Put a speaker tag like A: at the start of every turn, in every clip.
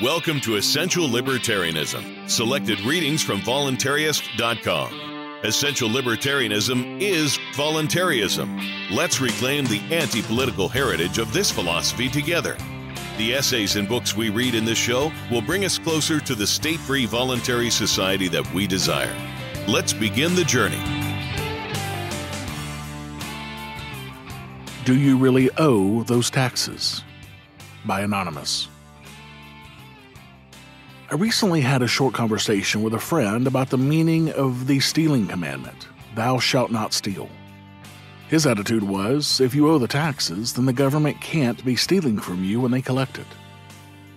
A: Welcome to Essential Libertarianism, selected readings from voluntarist.com. Essential Libertarianism is voluntarism. Let's reclaim the anti-political heritage of this philosophy together. The essays and books we read in this show will bring us closer to the state-free voluntary society that we desire. Let's begin the journey.
B: Do you really owe those taxes? By Anonymous. I recently had a short conversation with a friend about the meaning of the stealing commandment, thou shalt not steal. His attitude was, if you owe the taxes, then the government can't be stealing from you when they collect it.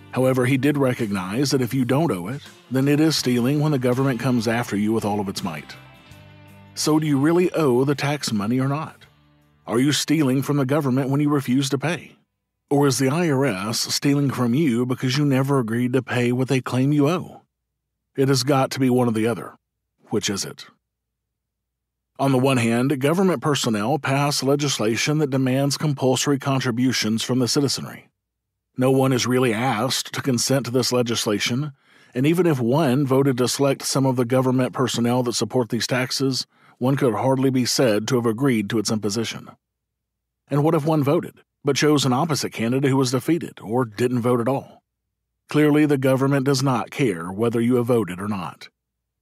B: However, he did recognize that if you don't owe it, then it is stealing when the government comes after you with all of its might. So do you really owe the tax money or not? Are you stealing from the government when you refuse to pay? Or is the IRS stealing from you because you never agreed to pay what they claim you owe? It has got to be one or the other. Which is it? On the one hand, government personnel pass legislation that demands compulsory contributions from the citizenry. No one is really asked to consent to this legislation, and even if one voted to select some of the government personnel that support these taxes, one could hardly be said to have agreed to its imposition. And what if one voted, but chose an opposite candidate who was defeated or didn't vote at all? Clearly, the government does not care whether you have voted or not.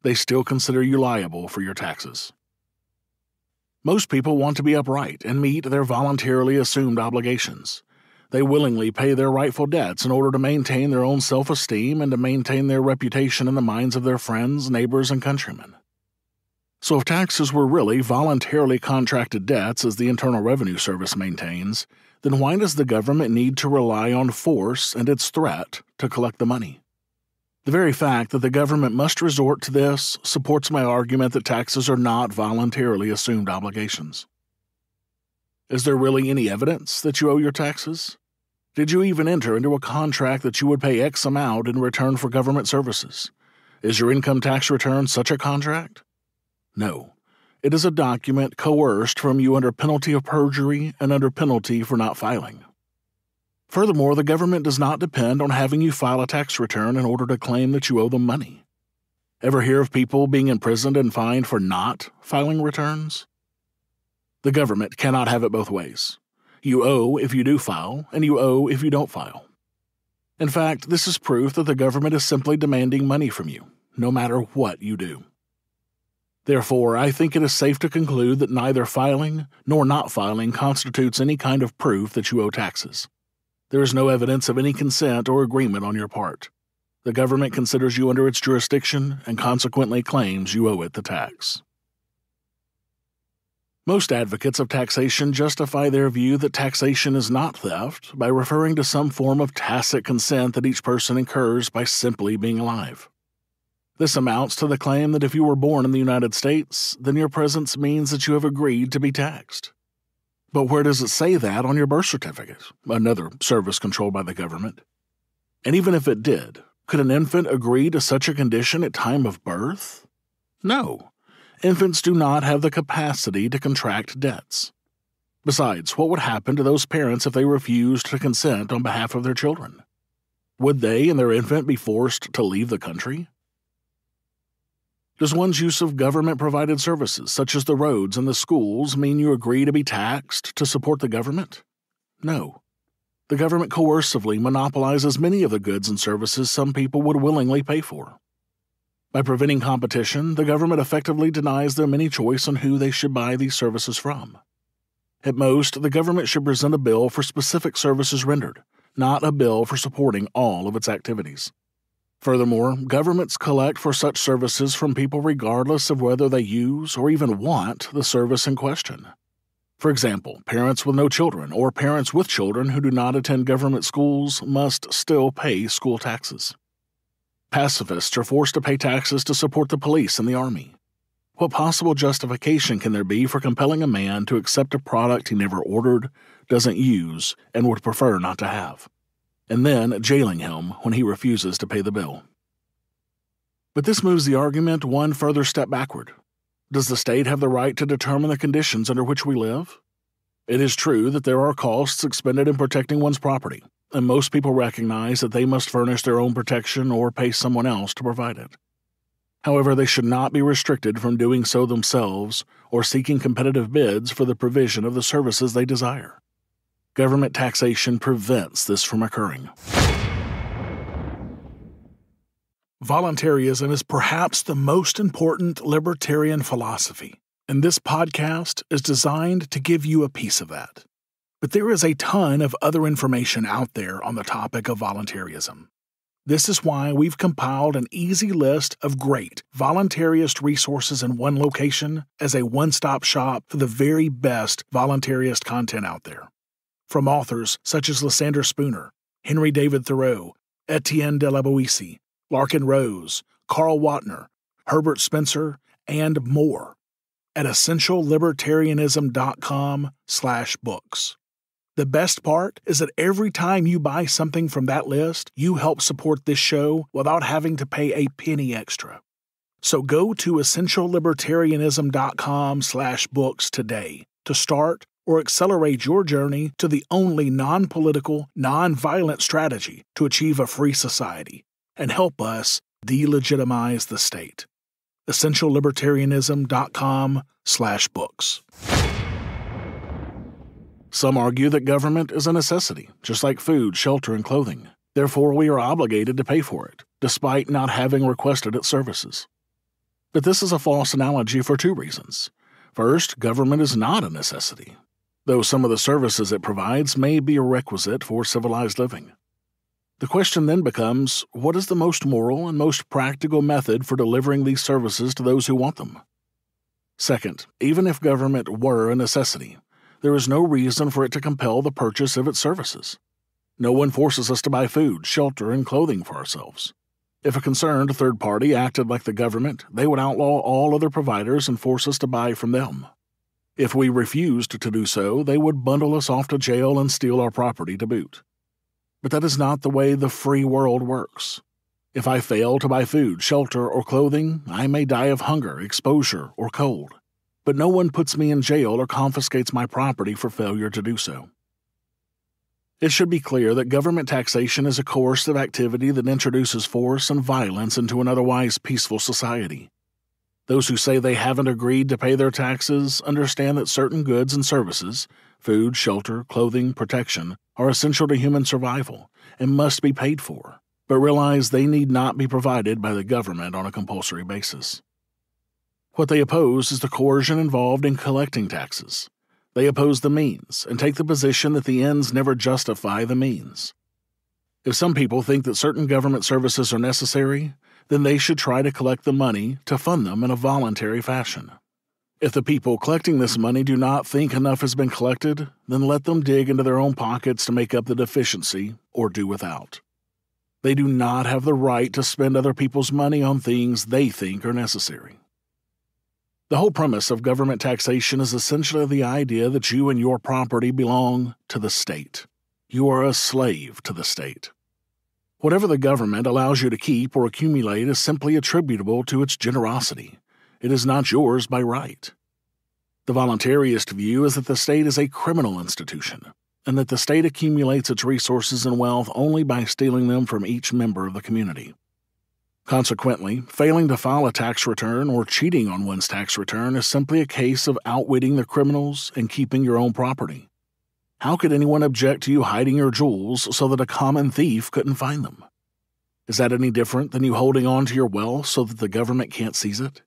B: They still consider you liable for your taxes. Most people want to be upright and meet their voluntarily assumed obligations. They willingly pay their rightful debts in order to maintain their own self-esteem and to maintain their reputation in the minds of their friends, neighbors, and countrymen. So if taxes were really voluntarily contracted debts, as the Internal Revenue Service maintains, then why does the government need to rely on force and its threat to collect the money? The very fact that the government must resort to this supports my argument that taxes are not voluntarily assumed obligations. Is there really any evidence that you owe your taxes? Did you even enter into a contract that you would pay X amount in return for government services? Is your income tax return such a contract? No. It is a document coerced from you under penalty of perjury and under penalty for not filing. Furthermore, the government does not depend on having you file a tax return in order to claim that you owe them money. Ever hear of people being imprisoned and fined for not filing returns? The government cannot have it both ways. You owe if you do file, and you owe if you don't file. In fact, this is proof that the government is simply demanding money from you, no matter what you do. Therefore, I think it is safe to conclude that neither filing nor not filing constitutes any kind of proof that you owe taxes. There is no evidence of any consent or agreement on your part. The government considers you under its jurisdiction and consequently claims you owe it the tax. Most advocates of taxation justify their view that taxation is not theft by referring to some form of tacit consent that each person incurs by simply being alive. This amounts to the claim that if you were born in the United States, then your presence means that you have agreed to be taxed. But where does it say that on your birth certificate, another service controlled by the government? And even if it did, could an infant agree to such a condition at time of birth? No. Infants do not have the capacity to contract debts. Besides, what would happen to those parents if they refused to consent on behalf of their children? Would they and their infant be forced to leave the country? Does one's use of government-provided services, such as the roads and the schools, mean you agree to be taxed to support the government? No. The government coercively monopolizes many of the goods and services some people would willingly pay for. By preventing competition, the government effectively denies them any choice on who they should buy these services from. At most, the government should present a bill for specific services rendered, not a bill for supporting all of its activities. Furthermore, governments collect for such services from people regardless of whether they use or even want the service in question. For example, parents with no children or parents with children who do not attend government schools must still pay school taxes. Pacifists are forced to pay taxes to support the police and the army. What possible justification can there be for compelling a man to accept a product he never ordered, doesn't use, and would prefer not to have, and then jailing him when he refuses to pay the bill? But this moves the argument one further step backward. Does the state have the right to determine the conditions under which we live? It is true that there are costs expended in protecting one's property, and most people recognize that they must furnish their own protection or pay someone else to provide it. However, they should not be restricted from doing so themselves or seeking competitive bids for the provision of the services they desire. Government taxation prevents this from occurring. Voluntarism is perhaps the most important libertarian philosophy, and this podcast is designed to give you a piece of that. But there is a ton of other information out there on the topic of voluntarism. This is why we've compiled an easy list of great voluntarist resources in one location as a one-stop shop for the very best voluntarist content out there. From authors such as Lysander Spooner, Henry David Thoreau, Etienne de la Boétie, Larkin Rose, Carl Watner, Herbert Spencer, and more at essentiallibertarianism.com/books. The best part is that every time you buy something from that list, you help support this show without having to pay a penny extra. So go to essentiallibertarianism.com/books today to start or accelerate your journey to the only non-political, non-violent strategy to achieve a free society and help us delegitimize the state. essentiallibertarianism.com/books. Some argue that government is a necessity, just like food, shelter, and clothing. Therefore, we are obligated to pay for it, despite not having requested its services. But this is a false analogy for two reasons. First, government is not a necessity, though some of the services it provides may be a requisite for civilized living. The question then becomes, what is the most moral and most practical method for delivering these services to those who want them? Second, even if government were a necessity, there is no reason for it to compel the purchase of its services. No one forces us to buy food, shelter, and clothing for ourselves. If a concerned third party acted like the government, they would outlaw all other providers and force us to buy from them. If we refused to do so, they would bundle us off to jail and steal our property to boot. But that is not the way the free world works. If I fail to buy food, shelter, or clothing, I may die of hunger, exposure, or cold. But no one puts me in jail or confiscates my property for failure to do so. It should be clear that government taxation is a coercive activity that introduces force and violence into an otherwise peaceful society. Those who say they haven't agreed to pay their taxes understand that certain goods and services, food, shelter, clothing, protection, are essential to human survival and must be paid for, but realize they need not be provided by the government on a compulsory basis. What they oppose is the coercion involved in collecting taxes. They oppose the means and take the position that the ends never justify the means. If some people think that certain government services are necessary, then they should try to collect the money to fund them in a voluntary fashion. If the people collecting this money do not think enough has been collected, then let them dig into their own pockets to make up the deficiency or do without. They do not have the right to spend other people's money on things they think are necessary. The whole premise of government taxation is essentially the idea that you and your property belong to the state. You are a slave to the state. Whatever the government allows you to keep or accumulate is simply attributable to its generosity. It is not yours by right. The voluntarist view is that the state is a criminal institution, and that the state accumulates its resources and wealth only by stealing them from each member of the community. Consequently, failing to file a tax return or cheating on one's tax return is simply a case of outwitting the criminals and keeping your own property. How could anyone object to you hiding your jewels so that a common thief couldn't find them? Is that any different than you holding on to your wealth so that the government can't seize it?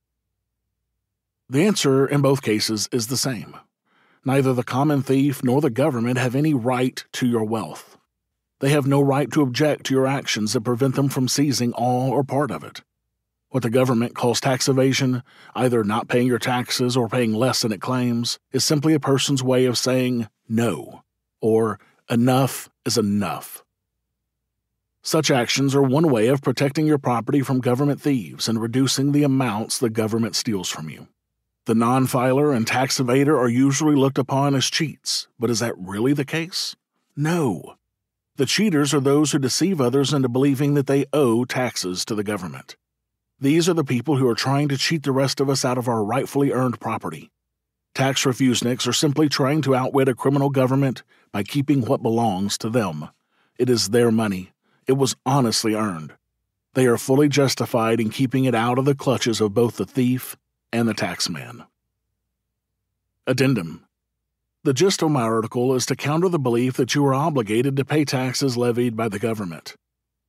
B: The answer in both cases is the same. Neither the common thief nor the government have any right to your wealth. They have no right to object to your actions that prevent them from seizing all or part of it. What the government calls tax evasion, either not paying your taxes or paying less than it claims, is simply a person's way of saying no, or enough is enough. Such actions are one way of protecting your property from government thieves and reducing the amounts the government steals from you. The non-filer and tax evader are usually looked upon as cheats, but is that really the case? No. The cheaters are those who deceive others into believing that they owe taxes to the government. These are the people who are trying to cheat the rest of us out of our rightfully earned property. Tax refuseniks are simply trying to outwit a criminal government by keeping what belongs to them. It is their money. It was honestly earned. They are fully justified in keeping it out of the clutches of both the thief and the taxman. Addendum. The gist of my article is to counter the belief that you are obligated to pay taxes levied by the government.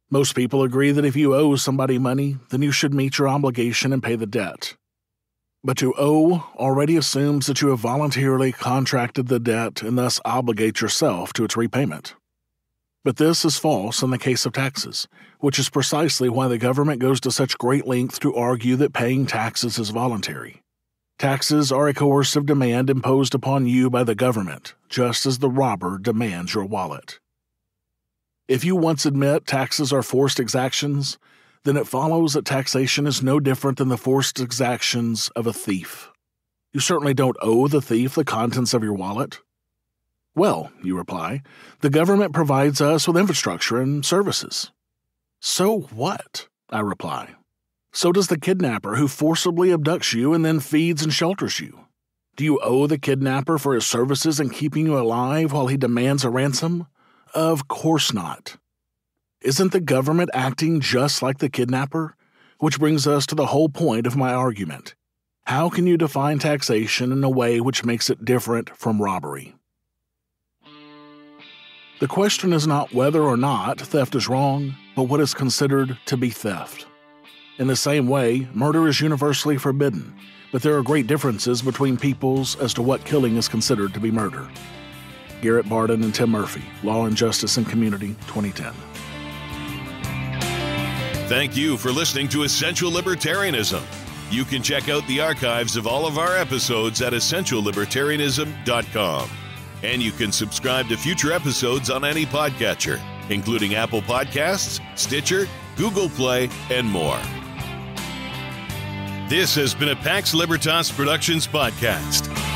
B: Most people agree that if you owe somebody money, then you should meet your obligation and pay the debt. But to owe already assumes that you have voluntarily contracted the debt and thus obligate yourself to its repayment. But this is false in the case of taxes, which is precisely why the government goes to such great length to argue that paying taxes is voluntary. Taxes are a coercive demand imposed upon you by the government, just as the robber demands your wallet. If you once admit taxes are forced exactions, then it follows that taxation is no different than the forced exactions of a thief. You certainly don't owe the thief the contents of your wallet. Well, you reply, the government provides us with infrastructure and services. So what? I reply. So does the kidnapper who forcibly abducts you and then feeds and shelters you. Do you owe the kidnapper for his services in keeping you alive while he demands a ransom? Of course not. Isn't the government acting just like the kidnapper? Which brings us to the whole point of my argument. How can you define taxation in a way which makes it different from robbery? The question is not whether or not theft is wrong, but what is considered to be theft. In the same way, murder is universally forbidden, but there are great differences between peoples as to what killing is considered to be murder. Garrett Barden and Tim Murphy, Law and Justice and Community, 2010.
A: Thank you for listening to Essential Libertarianism. You can check out the archives of all of our episodes at essentiallibertarianism.com. And you can subscribe to future episodes on any podcatcher, including Apple Podcasts, Stitcher, Google Play, and more. This has been a Pax Libertas Productions podcast.